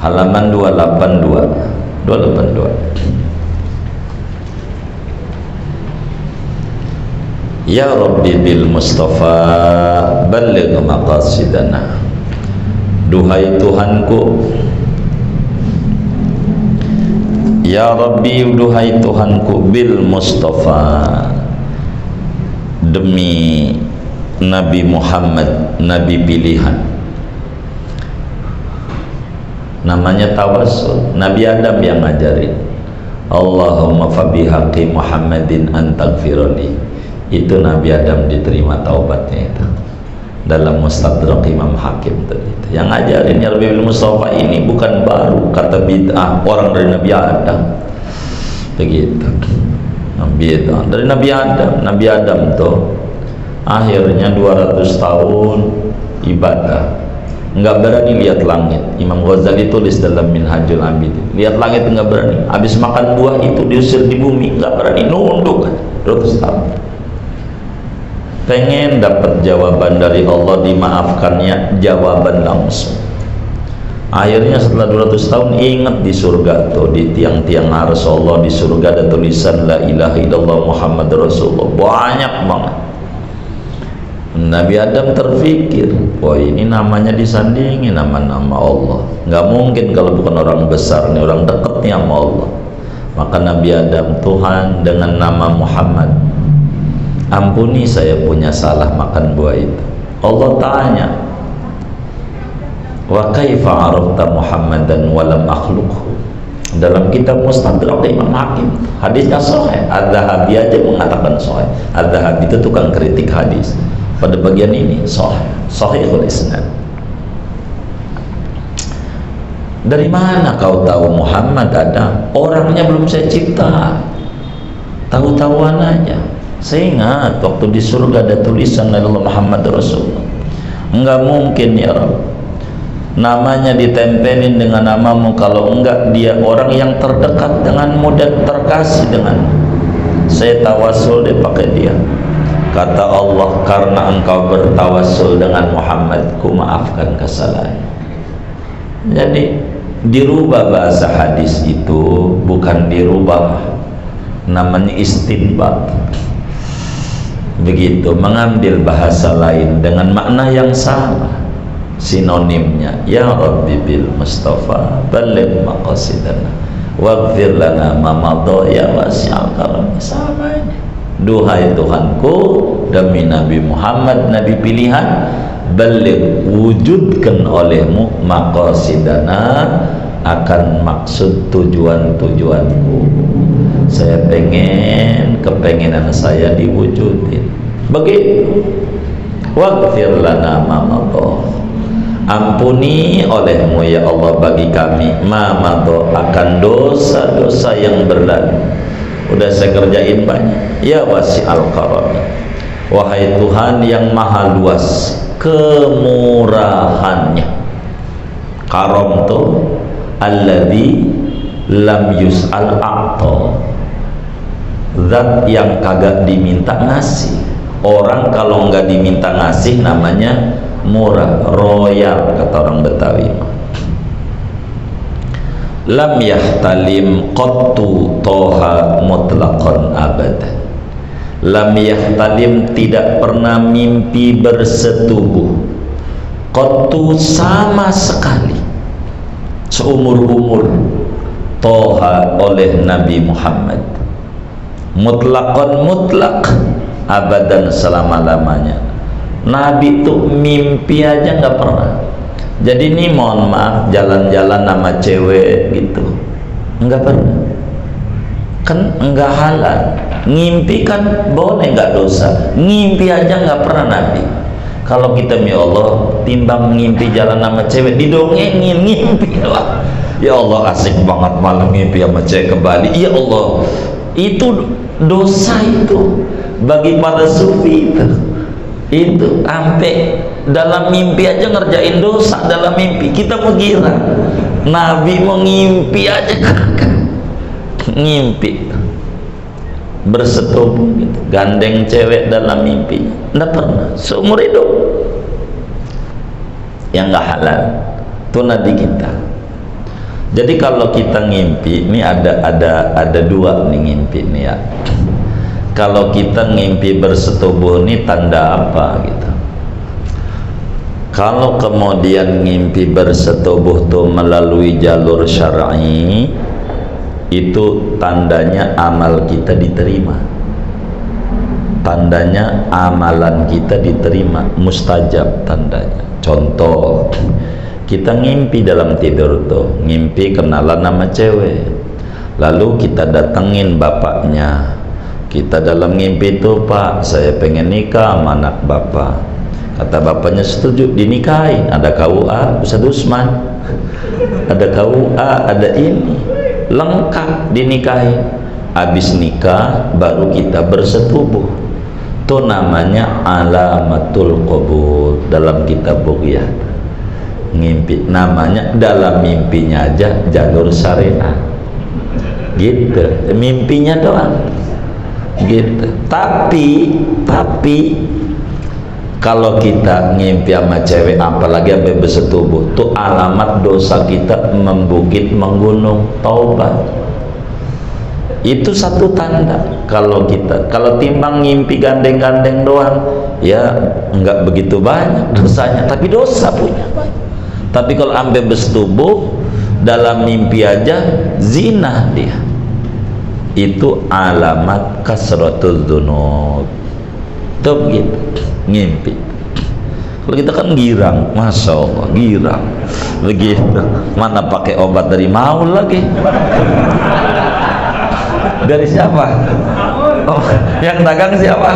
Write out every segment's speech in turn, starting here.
halaman 282. Ya Rabbi bil Mustafa balligh maqasidana. Duhai Tuhanku, ya Rabbi, duhai Tuhanku, bil Mustafa, demi Nabi Muhammad, Nabi pilihan. Namanya tawassul. Nabi Adam yang ngajarin. Allahumma fabihaqqi Muhammadin antaghfirli. Itu Nabi Adam diterima taubatnya itu dalam Mustadrak Imam Hakim tadi. Yang ngajarin ya Rabbi bil Mustafa ini bukan baru kata bid'ah orang dari Nabi Adam. Begitu. Bid'ah dari Nabi Adam. Nabi Adam tuh akhirnya 200 tahun ibadah, nggak berani lihat langit. Imam Ghazali tulis dalam Minhajul Abidin, lihat langit nggak berani. Habis makan buah itu diusir di bumi, nggak berani, nunduk 200 tahun. Pengen dapat jawaban dari Allah, dimaafkannya jawaban langsung. Akhirnya setelah 200 tahun ingat di surga tuh, di tiang-tiang ars Allah di surga ada tulisan la ilaha illallah Muhammad Rasulullah, banyak banget. Nabi Adam terfikir, wah ini namanya disandingin nama-nama Allah, nggak mungkin kalau bukan orang besar nih, orang dekatnya sama Allah. Maka Nabi Adam, Tuhan dengan nama Muhammad, ampuni saya punya salah makan buah itu. Allah tanya, wa kaifa arafta Muhammadan wa lam akhluqhu. Dalam kitab Mustadrak Imam Hakim, hadisnya sahih. Az-Zahabi aja mengatakan sahih. Az-Zahabi itu tukang kritik hadis. Pada bagian ini sahihul isnad. Dari mana kau tahu Muhammad ada? Orangnya belum saya cipta. Tahu-tahuan aja. Saya ingat waktu di surga ada tulisan Allah Muhammad Rasulullah. Enggak mungkin ya Rabb, namanya ditempelin dengan namamu, kalau enggak dia orang yang terdekat denganmu dan terkasih denganmu. Saya tawasul dia pakai dia. Kata Allah, karena engkau bertawassul dengan Muhammad, ku maafkan kesalahan. Jadi dirubah bahasa hadis itu, bukan dirubah, namanya istinbat. Begitu, mengambil bahasa lain dengan makna yang sama, sinonimnya. Ya Rabbi bil Mustafa balligh maqasidana waghfir lana ma madha ya wasi'al karam. Sama ini. Duhai Tuhanku, demi Nabi Muhammad, Nabi pilihan, balligh, wujudkan olehmu maqasidana, akan maksud tujuan-tujuanku. Saya pengen kepengenan saya diwujudin. Begitu. Waghfir lana ma madha, ampuni olehmu ya Allah bagi kami ma madha, akan dosa-dosa yang berlalu. Udah saya kerjain banyak. Ya wasi'al karam, wahai Tuhan yang maha luas kemurahannya. Karam tuh alladzi lam yus'al a'ta, zat yang kagak diminta ngasih. Orang kalau nggak diminta ngasih namanya murah, royal kata orang Betawi. Lam yahtalim qattu toha mutlaqan abadan. Lam yahtalim, tidak pernah mimpi bersetubuh, qattu sama sekali seumur-umur, toha oleh Nabi Muhammad, mutlaqan mutlak, abadan selama-lamanya. Nabi itu mimpi aja nggak pernah. Jadi ini mohon maaf, jalan-jalan sama cewek gitu nggak pernah, kan nggak halal. Ngimpi kan boleh, nggak dosa. Ngimpi aja nggak pernah Nabi. Kalau kita ya Allah, timbang ngimpi jalan sama cewek, didongengin ngimpi lah. Ya Allah, asik banget malam ngimpi sama cewek ke Bali. Ya Allah, itu dosa itu bagi para sufi itu sampai dalam mimpi aja ngerjain dosa dalam mimpi. Kita mengira Nabi mau ngimpi aja kagak. Ngimpi bersetubuh gitu, gandeng cewek dalam mimpi, enggak pernah seumur hidup. Yang nggak halal Itu nadi kita. Jadi kalau kita ngimpi, ini ada dua nih ngimpi nih ya. Kalau kita ngimpi bersetubuh ini tanda apa gitu? Kalau kemudian ngimpi bersetubuh tuh melalui jalur syar'i, itu tandanya amal kita diterima. Tandanya amalan kita diterima, mustajab tandanya. Contoh, kita ngimpi dalam tidur tuh, ngimpi kenalan nama cewek, lalu kita datengin bapaknya. Kita dalam ngimpi itu, Pak, saya pengen nikah sama anak bapak. Kata bapaknya setuju, dinikahin. Ada KUA Ustaz Usman, ada KUA, ada ini, lengkap dinikahin. Habis nikah baru kita bersetubuh. Itu namanya alamatul qabul dalam kitab Bughiyah. Ngimpi namanya, dalam mimpinya aja jalur syariah gitu, mimpinya doang gitu. Tapi kalau kita ngimpi sama cewek, apalagi sampai bersetubuh, tuh alamat dosa kita membukit menggunung. Taubat itu satu tanda. Kalau timbang ngimpi gandeng-gandeng doang, ya enggak begitu banyak dosanya, tapi dosa punya banyak. Tapi kalau sampai bersetubuh dalam mimpi aja zina dia, itu alamat kasratul dzunub. Tuh gitu ngimpi. Kalau kita kan girang, masya Allah girang begitu, mana pakai obat dari Maul lagi. Dari siapa? Oh, yang dagang siapa?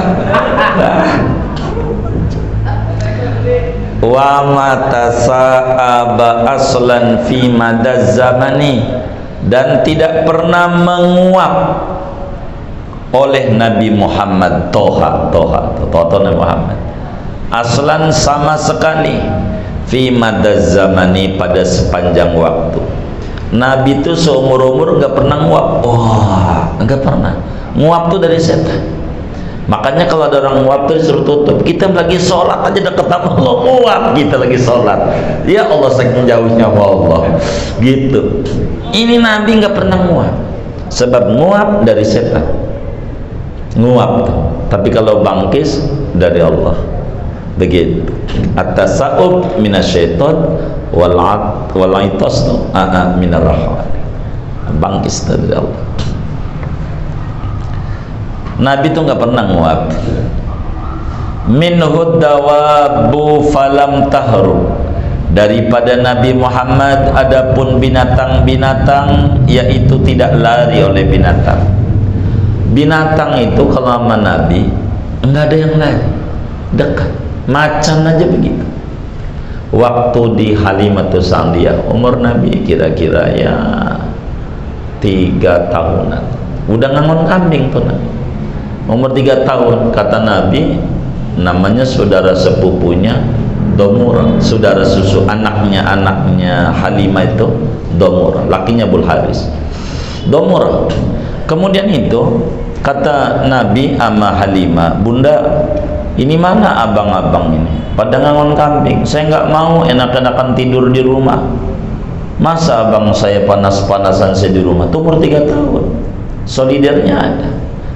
Wa matasa'aba aslan fi madaz zamani, dan tidak pernah menguap oleh Nabi Muhammad Toha Nabi Muhammad aslan sama sekali fi madaz zamani, pada sepanjang waktu. Nabi itu seumur-umur nggak pernah nguap. Nggak pernah. Nguap tuh dari setan. Makanya kalau ada orang nguap tuh disuruh tutup. Kita lagi sholat aja deket sama Allah, nguap kita lagi sholat. Ya Allah, saking jauhnya Allah gitu. Ini Nabi nggak pernah nguap, sebab nguap dari setan. Nguap tuh. Tapi kalau bangkis dari Allah. Begitu. At-tasa'ub minasyaiton wal itas minar rahman. Bangkis dari Allah. Nabi itu nggak pernah nguap. Minhud dawabu falam tahru, daripada Nabi Muhammad adapun binatang-binatang, yaitu tidak lari oleh binatang. Binatang itu kalau sama Nabi nggak ada yang lari, dekat, macan aja begitu. Waktu di Halimatus Sa'diyah, umur Nabi kira-kira ya 3 tahunan, udah ngangon kambing tuh Nabi. Umur 3 tahun, kata Nabi, namanya saudara sepupunya Domura, saudara susu anaknya Halimah itu Domura, lakinya Bul Haris. Domura. Kemudian itu kata Nabi sama Halimah, Bunda, ini mana abang-abang ini? Pada ngangon kambing. Saya nggak mau enak-enakan tidur di rumah. Masa abang saya panas-panasan saya di rumah? Tuh umur 3 tahun. Solidernya ada.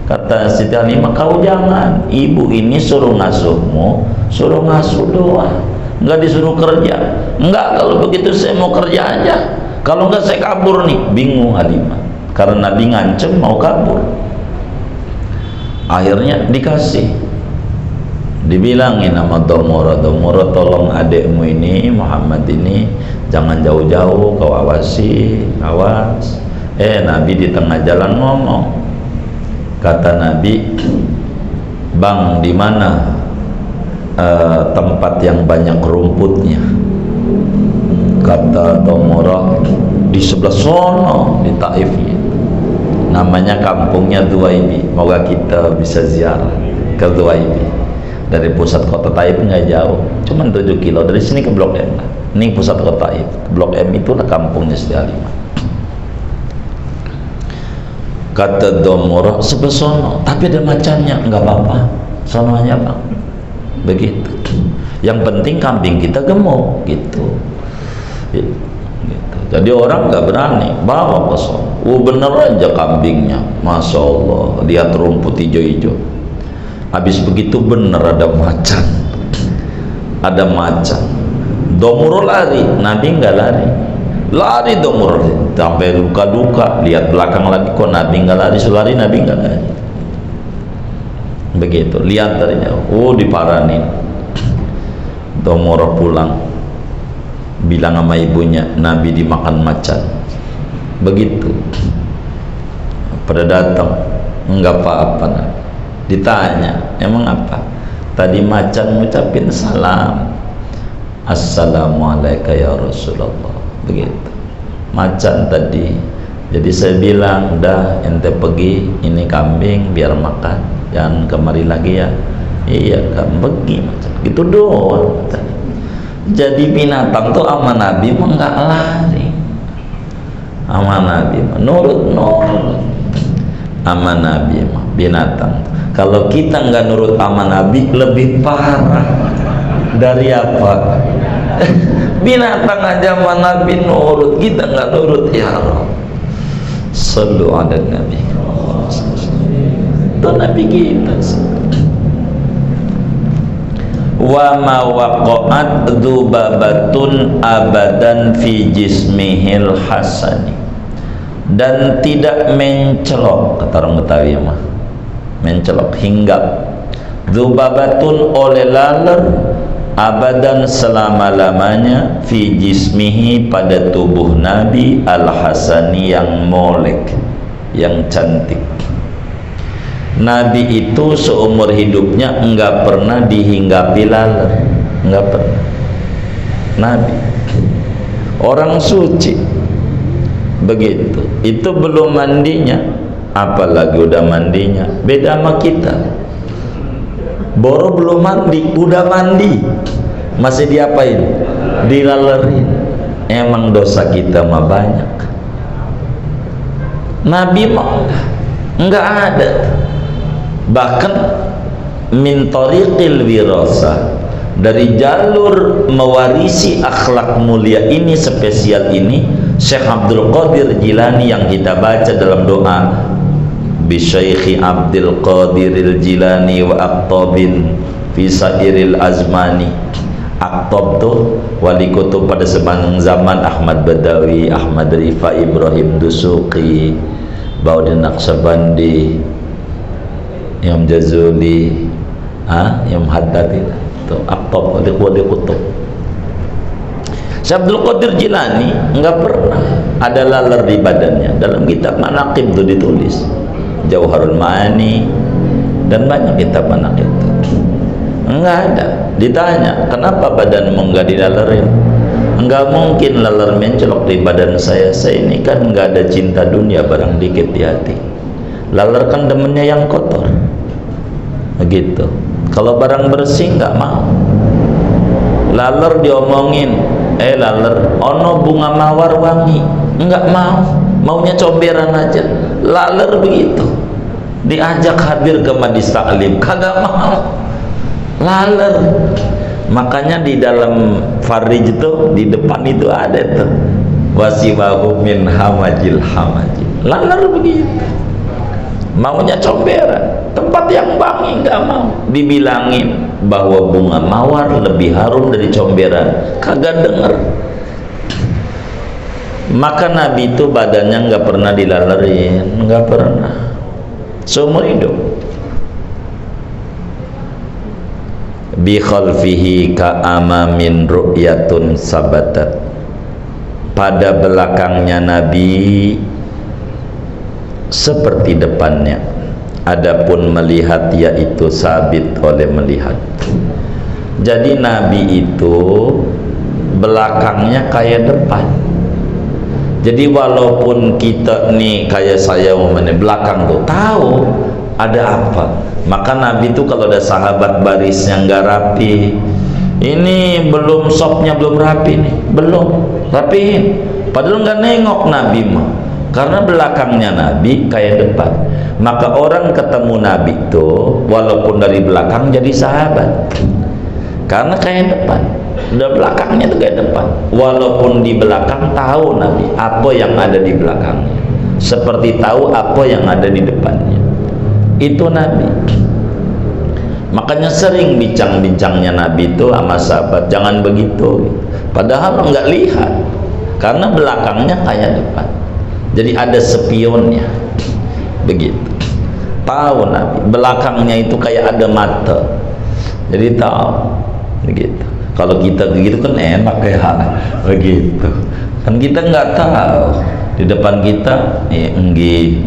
Kata Siti Halimah, kau jangan, ibu ini suruh ngasuhmu, suruh ngasuh doang, nggak disuruh kerja. Enggak, kalau begitu saya mau kerja aja, kalau enggak saya kabur nih. Bingung Halimah, karena Nabi ngancem mau kabur. Akhirnya dikasih, dibilangin sama Domura, tolong adekmu ini Muhammad ini jangan jauh-jauh, kau awasi, awas. Nabi di tengah jalan ngomong. Kata Nabi, bang, di mana tempat yang banyak rumputnya? Kata Domura, di sebelah sono, di Taif. Namanya kampungnya Dhuwaibi. Moga kita bisa ziarah ke Dhuwaibi. Dari pusat kota Taif nggak jauh, cuma 7 kilo dari sini ke Blok M. Ini pusat kota Taif. Blok M itulah kampungnya Siti Halimah. Kata Domura, sebelah sono, tapi ada macannya, nggak apa-apa, sono aja bang. Begitu. Yang penting kambing kita gemuk gitu. gitu. Jadi orang nggak berani bawa ke sono. Bener aja kambingnya, masya Allah, lihat rumput hijau-hijau. Habis begitu bener ada macan, Domuro lari, Nabi nggak lari Domuro sampai luka-luka. Lihat belakang lagi, kok Nabi nggak lari, Nabi nggak lari. Begitu, lihat dari jauh, diparanin. Domuro pulang, bilang sama ibunya, Nabi dimakan macan. Begitu, pada datang, enggak apa-apa. Ditanya, emang apa? Tadi macan ngucapin salam, Assalamualaikum ya Rasulullah. Begitu, macan tadi. Jadi saya bilang, udah ente pergi, ini kambing biar makan, jangan kemari lagi ya. Iya, kan pergi macan. Gitu doang. Jadi binatang tuh sama Nabi mah nggak lari, sama Nabi mah nurut sama Nabi mah binatang. Kalau kita nggak nurut sama Nabi lebih parah dari apa? Binatang aja sama Nabi nurut, kita nggak nurut, ya Allah. Sallu ala Nabi. Itu Nabi kita. Wa ma waqa'at dzubabatun abadan fi jismihil hasani, dan tidak mencelok, kata orang Betawi mah, mencelok, hinggap. Dzubabatun oleh laler, abadan selama-lamanya, fi jismihi pada tubuh Nabi al hasani yang molek, yang cantik. Nabi itu seumur hidupnya enggak pernah dihinggapi laler, enggak pernah. Nabi orang suci, begitu. Itu belum mandinya, apalagi udah mandinya. Beda sama kita, boro belum mandi, udah mandi, masih diapain? Dilalerin. Emang dosa kita mah banyak. Nabi mah enggak ada. Bahkan min tariqil wirasah, dari jalur mewarisi akhlak mulia ini, spesial ini, Syekh Abdul Qadir Jilani yang kita baca dalam doa, bi Syekhi Abdul Qadiril Jilani wa aqtabin fi sairil azmani. Aqtab tuh wali kutub pada sepanjang zaman, Ahmad Badawi, Ahmad Rifa, Ibrahim Dusuki, Baudin Naqsyabandi, Imam Jazuli, Imam Haddad, itu Aqtab wali kutub. Syekh Abdul Qadir Jilani enggak pernah ada laler di badannya. Dalam kitab manaqib itu ditulis, Jauharul Ma'ani dan banyak kitab manaqib itu. Enggak ada. Ditanya, kenapa badanmu enggak dilalerin? Enggak mungkin laler mencolok di badan saya ini kan enggak ada cinta dunia barang dikit di hati. Laler kan demennya yang kotor, begitu. Kalau barang bersih nggak mau. Laler diomongin, laler ono bunga mawar wangi, nggak mau, maunya comberan aja. Laler begitu, diajak hadir ke majlis taklim kagak mau. Laler. Makanya di dalam Farij itu di depan itu ada tuh, wasiwahu min hamajil hamajil. Laler begitu, maunya comberan, tempat yang wangi nggak mau. Dibilangin bahwa bunga mawar lebih harum dari comberan, kagak denger. Maka Nabi itu badannya nggak pernah dilalerin, nggak pernah seumur hidup. Bi khalfihi ka amamin ru'yatun sabatat, pada belakangnya Nabi seperti depannya, adapun melihat yaitu sabit oleh melihat. Jadi Nabi itu belakangnya kayak depan. Jadi walaupun kita nih kayak saya belakang tuh tahu ada apa. Maka Nabi itu kalau ada sahabat barisnya nggak rapi, ini belum sopnya belum rapi nih, belum rapiin, padahal nggak nengok Nabi mah. Karena belakangnya Nabi kayak depan, maka orang ketemu Nabi itu walaupun dari belakang jadi sahabat, karena kayak depan. udah belakangnya itu kayak depan. Walaupun di belakang tahu Nabi apa yang ada di belakangnya, seperti tahu apa yang ada di depannya. Itu Nabi. Makanya sering bincang-bincangnya Nabi itu sama sahabat, jangan begitu. Padahal nggak lihat, karena belakangnya kayak depan. Jadi ada spionnya. Begitu. Tahu Nabi, belakangnya itu kayak ada mata. Jadi tahu. Begitu. Kalau kita begitu kan enak ya, begitu. Kan kita nggak tahu. Di depan kita, enggih,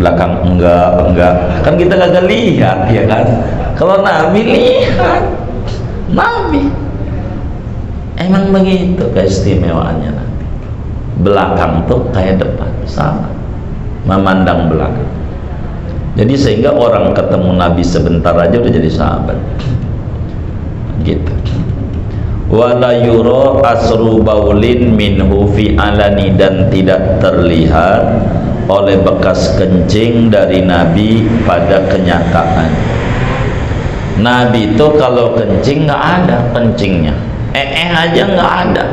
belakang enggak. Kan kita kagak lihat, ya kan? Kalau Nabi lihat, Nabi. Emang begitu keistimewaannya Nabi. Belakang tuh kayak depan, sama. Memandang belakang. Jadi sehingga orang ketemu Nabi sebentar aja udah jadi sahabat. Gitu. Wala yura asru baulin minhu fi alani, dan tidak terlihat oleh bekas kencing dari Nabi pada kenyataan. Nabi itu kalau kencing nggak ada kencingnya, aja nggak ada.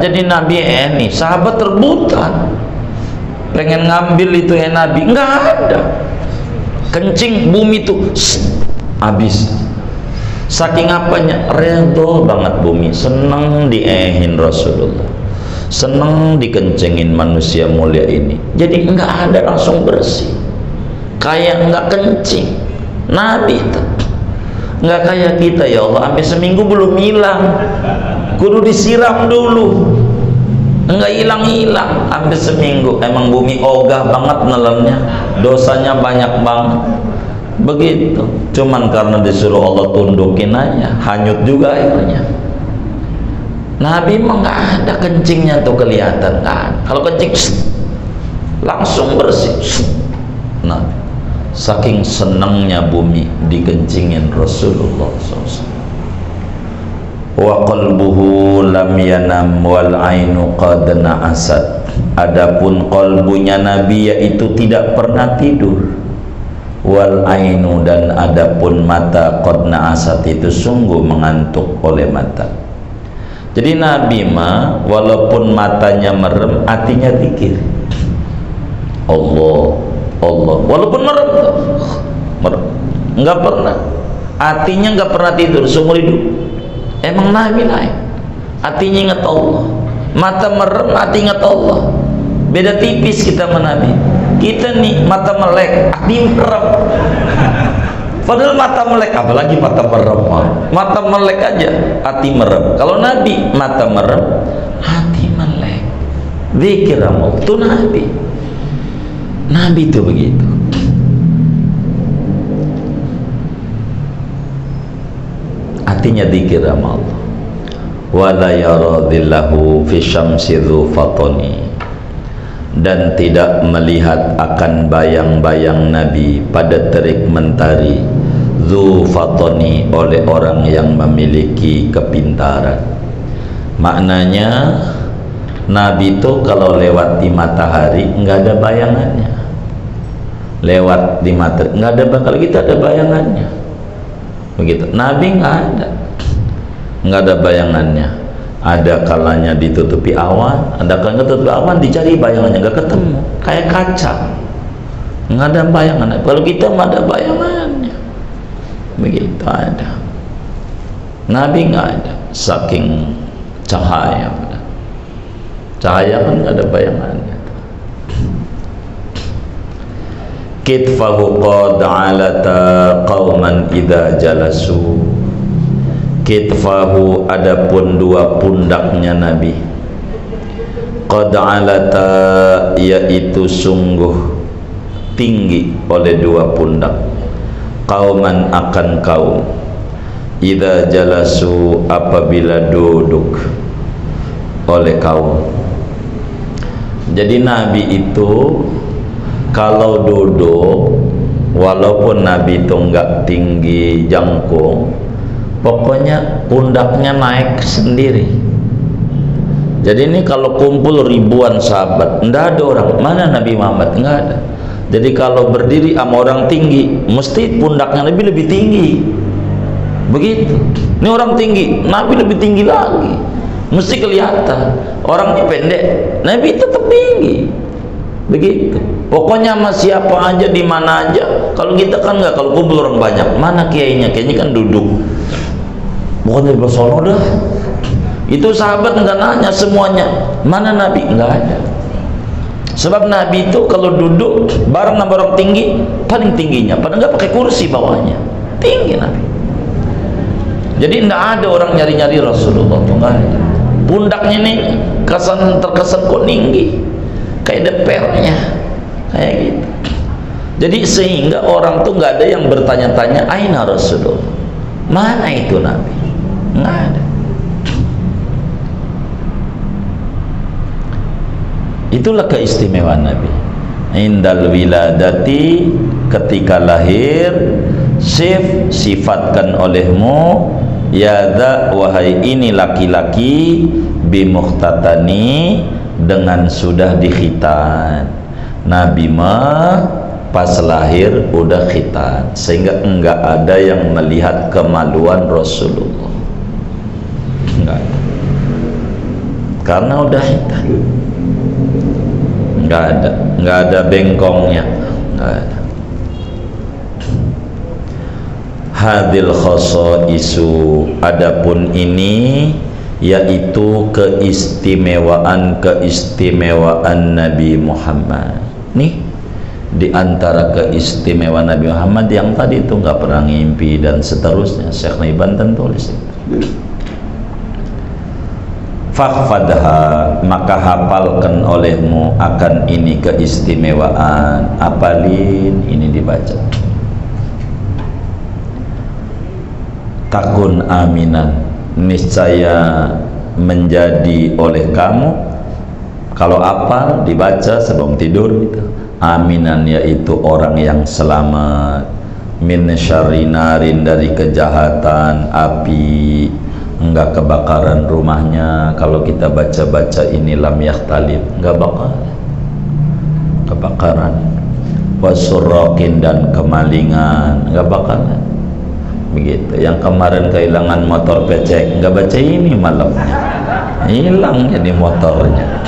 Jadi Nabi nih sahabat rebutan pengen ngambil itu Nabi, nggak ada kencing, bumi tuh habis. Saking apanya, redho banget bumi, seneng diehin Rasulullah, seneng dikencengin manusia mulia ini. Jadi enggak ada, langsung bersih, kayak enggak kencing. Nabi itu enggak kayak kita, ya Allah, sampai seminggu belum hilang, kudu disiram dulu, enggak hilang-hilang sampai seminggu. Emang bumi ogah banget nelennya, dosanya banyak banget. Begitu, cuman karena disuruh Allah tundukin aja, hanyut juga airnya. Nabi mah nggak ada kencingnya tuh kelihatan kan? Kalau kencing langsung bersih. Nah, saking senangnya bumi dikencingin Rasulullah SAW. Wa qalbuhu lam yanam wal ainu qad na'asat. Adapun qalbunya Nabi yaitu tidak pernah tidur. Wal ainu, dan adapun mata qad na'asat, itu sungguh mengantuk oleh mata. Jadi Nabi mah walaupun matanya merem, hatinya zikir Allah, Allah, walaupun merem nggak pernah, hatinya nggak pernah tidur seumur hidup. Emang Nabi lain, hatinya ingat Allah, mata merem, hati ingat Allah. Beda tipis kita sama Nabi. Kita nih mata melek, hati merem. Padahal mata melek, apalagi mata merem. Mata melek aja, hati merem. Kalau Nabi mata merem, hati melek. Zikir Allah, itu Nabi. Nabi itu begitu. Hatinya zikir sama Allah. Wala yaradillahu fi syamsi dzu fatani, dan tidak melihat akan bayang-bayang Nabi pada terik mentari, dzu fatani, oleh orang yang memiliki kepintaran. Maknanya Nabi itu kalau lewat di matahari nggak ada bayangannya, lewat di matahari nggak ada, kalau kita ada bayangannya. Begitu, Nabi nggak ada bayangannya. Ada kalanya ditutupi awan, ada kalanya ditutupi awan, dicari bayangannya nggak ketemu, kayak kaca, nggak ada bayangan. Kalau kita nggak ada bayangannya, begitu ada. Nabi nggak ada, saking cahaya, cahaya kan nggak ada bayangannya. Kitfahu qad alata qauman idza jalasu. Kitfahu, adapun dua pundaknya Nabi, qad alata, yaitu sungguh tinggi oleh dua pundak, qauman, akan kaum, idza jalasu, apabila duduk oleh kaum. Jadi Nabi itu kalau duduk, walaupun Nabi itu enggak tinggi jangkung, pokoknya pundaknya naik sendiri. Jadi ini kalau kumpul ribuan sahabat, enggak ada orang, mana Nabi Muhammad? Enggak ada. Jadi kalau berdiri sama orang tinggi, mesti pundaknya lebih tinggi. Begitu. Ini orang tinggi, Nabi lebih tinggi lagi. Mesti kelihatan. Orangnya pendek, Nabi tetap tinggi. Begitu. Pokoknya sama siapa aja, di mana aja. Kalau kita kan nggak, kalau kumpul orang banyak, mana kiainya? Kiainya kan duduk. Pokoknya di sono dah. Itu sahabat nggak nanya semuanya, mana Nabi? Nggak ada. Sebab Nabi itu kalau duduk bareng sama orang tinggi, paling tingginya, padahal nggak pakai kursi bawahnya, tinggi Nabi. Jadi nggak ada orang nyari-nyari Rasulullah tuh, nggak ada. Pundaknya nih terkesan kok tinggi, kayak depernya, kayak gitu. Jadi sehingga orang tuh nggak ada yang bertanya-tanya, aina Rasulullah, mana itu Nabi? Nggak ada. Itulah keistimewaan Nabi. Indal wiladati, ketika lahir, sifatkan olehmu, yada, wahai ini laki-laki, bimukhtatani, dengan sudah dikhitan. Nabi mah pas lahir udah khitan, sehingga enggak ada yang melihat kemaluan Rasulullah, enggak ada, karena udah khitan. Enggak ada bengkongnya, enggak ada. Hadil khosaisu, adapun ini yaitu keistimewaan Nabi Muhammad. Nih di antara keistimewaan Nabi Muhammad yang tadi itu nggak pernah ngimpi dan seterusnya. Syekh Banten tulis itu. Fahfadha, maka hafalkan olehmu akan ini keistimewaan. Apalin, ini dibaca. Takun aminan, niscaya menjadi oleh kamu. Kalau apal dibaca sebelum tidur gitu. Aminan, yaitu orang yang selamat. Min syarri narin, dari kejahatan api. Enggak kebakaran rumahnya. Kalau kita baca-baca ini lam yakhtalib, enggak bakal kebakaran. Wasurrokin, dan kemalingan, enggak bakalan. Begitu. Yang kemarin kehilangan motor becek, enggak baca ini malamnya, hilang jadi motornya.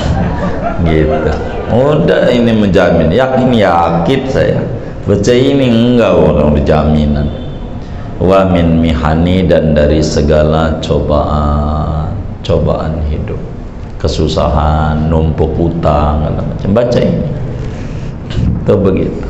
Gitu. Udah ini menjamin, yakin saya. Baca ini enggak orang berjaminan. Wa min mihani, dan dari segala cobaan hidup, kesusahan, numpuk utang, macam. Baca ini. Itu begitu.